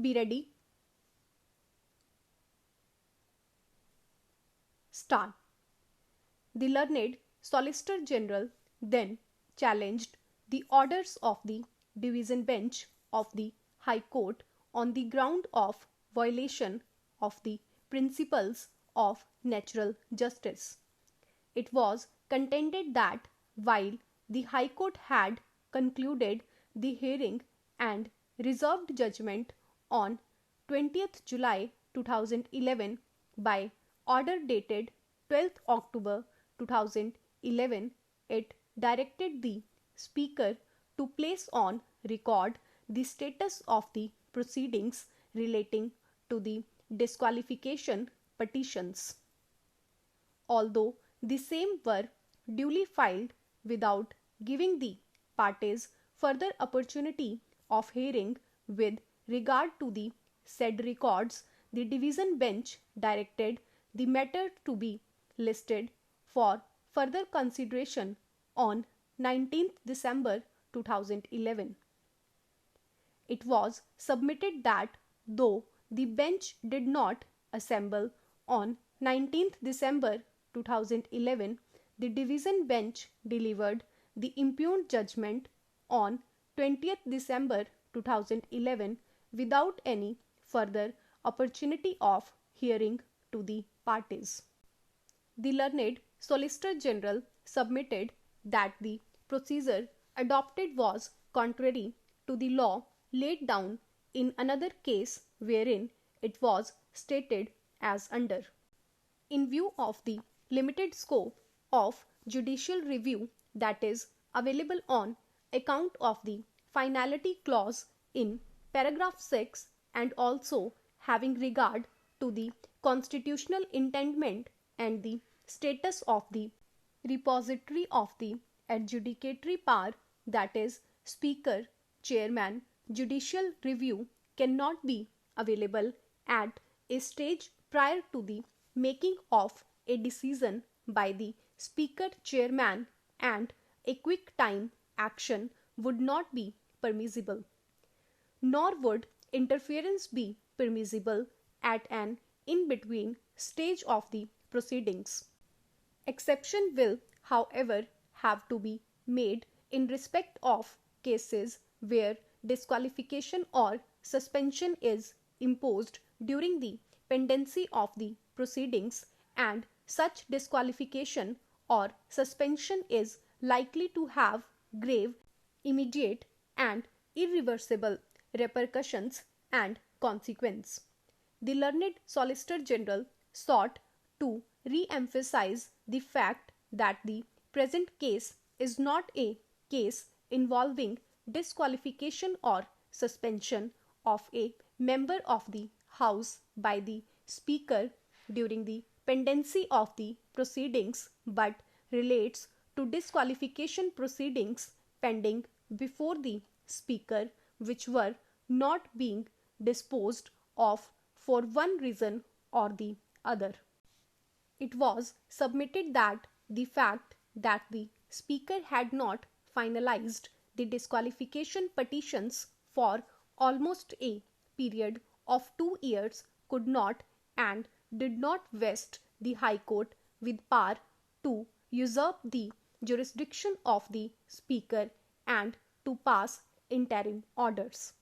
Be ready. Start. The learned Solicitor General then challenged the orders of the Division Bench of the High Court on the ground of violation of the principles of natural justice. It was contended that while the High Court had concluded the hearing and reserved judgment on 20th July 2011 by order dated 12th October 2011, it directed the Speaker to place on record the status of the proceedings relating to the disqualification petitions. Although the same were duly filed without giving the parties further opportunity of hearing with regard to the said records, the division bench directed the matter to be listed for further consideration on 19th December 2011. It was submitted that though the bench did not assemble on 19th December 2011, the division bench delivered the impugned judgment on 20th December 2011 without any further opportunity of hearing to the parties. The learned Solicitor General submitted that the procedure adopted was contrary to the law laid down in another case wherein it was stated as under. In view of the limited scope of judicial review that is available on account of the finality clause in paragraph 6 and also having regard to the constitutional intendment and the status of the repository of the adjudicatory power, that is Speaker, Chairman, judicial review cannot be available at a stage prior to the making of a decision by the Speaker, Chairman, and a quick time action would not be permissible. Nor would interference be permissible at an in-between stage of the proceedings. Exception will, however, have to be made in respect of cases where disqualification or suspension is imposed during the pendency of the proceedings, and such disqualification or suspension is likely to have grave, immediate, and irreversible repercussions and consequence. The learned Solicitor General sought to re-emphasize the fact that the present case is not a case involving disqualification or suspension of a member of the House by the Speaker during the pendency of the proceedings, but relates to disqualification proceedings pending before the Speaker which were not being disposed of for one reason or the other. It was submitted that the fact that the Speaker had not finalized the disqualification petitions for almost a period of 2 years could not and did not vest the High Court with power to usurp the jurisdiction of the Speaker and to pass interim orders.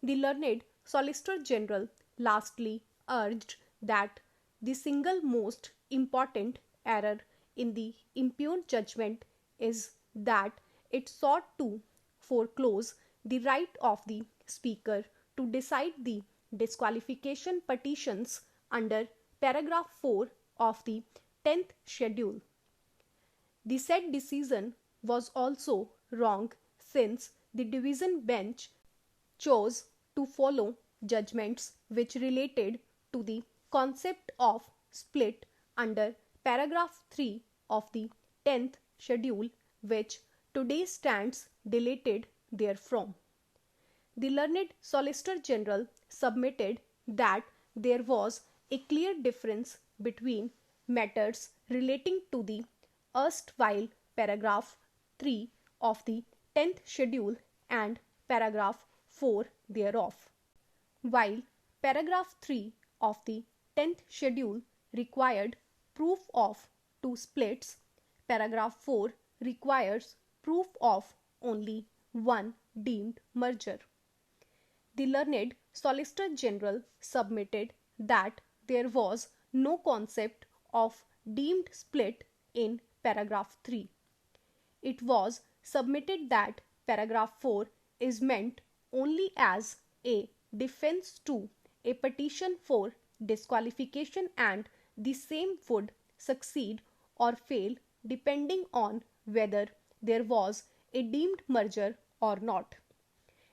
The learned Solicitor General lastly urged that the single most important error in the impugned judgment is that it sought to foreclose the right of the Speaker to decide the disqualification petitions under paragraph 4 of the 10th schedule. The said decision was also wrong since the division bench chose to follow judgments which related to the concept of split under paragraph 3 of the 10th schedule, which today stands deleted therefrom. The learned Solicitor General submitted that there was a clear difference between matters relating to the erstwhile paragraph 3 of the 10th schedule and paragraph 4 thereof. while paragraph 3 of the 10th schedule required proof of two splits, paragraph 4 requires proof of only one deemed merger. The learned Solicitor General submitted that there was no concept of deemed split in paragraph 3. It was submitted that paragraph 4 is meant only as a defense to a petition for disqualification, and the same would succeed or fail depending on whether there was a deemed merger or not.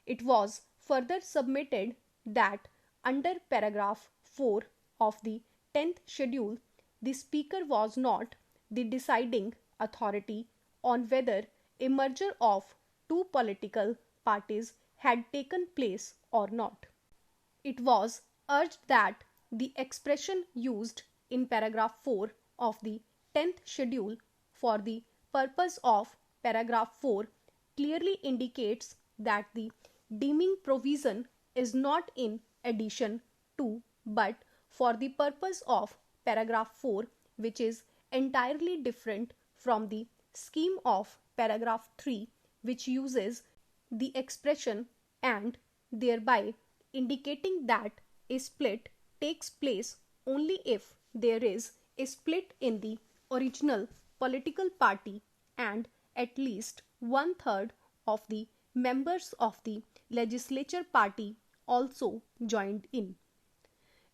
It was further submitted that under paragraph 4 of the 10th schedule, the Speaker was not the deciding authority on whether a merger of two political parties had taken place or not. It was urged that the expression used in paragraph 4 of the 10th schedule for the purpose of paragraph 4 clearly indicates that the deeming provision is not in addition to but for the purpose of paragraph 4, which is entirely different from the scheme of paragraph 3, which uses the expression and, thereby indicating that a split takes place only if there is a split in the original political party and at least one-third of the members of the legislature party also joined in.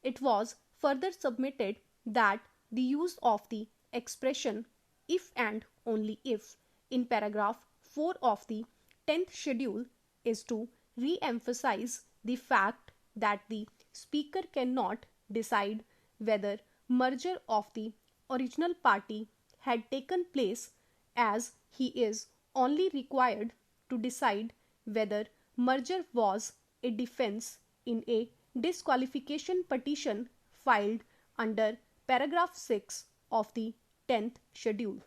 It was further submitted that the use of the expression if and only if in paragraph 4 of the 10th schedule is to re-emphasize the fact that the Speaker cannot decide whether merger of the original party had taken place, as he is only required to decide whether merger was a defense in a disqualification petition filed under paragraph 6 of the 10th schedule.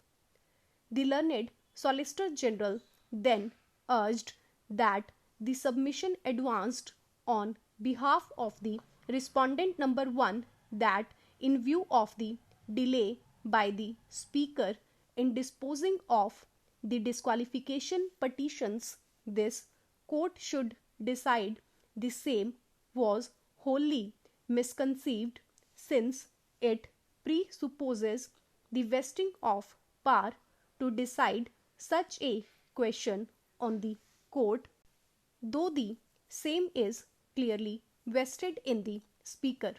The learned Solicitor General then urged that the submission advanced on behalf of the respondent number 1 that in view of the delay by the Speaker in disposing of the disqualification petitions, this court should decide the same was wholly misconceived, since it presupposes the vesting of power to decide such a question on the court, though the same is clearly vested in the Speaker.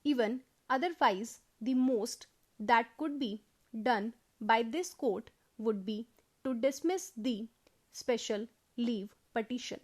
Even otherwise, the most that could be done by this court would be to dismiss the special leave petition.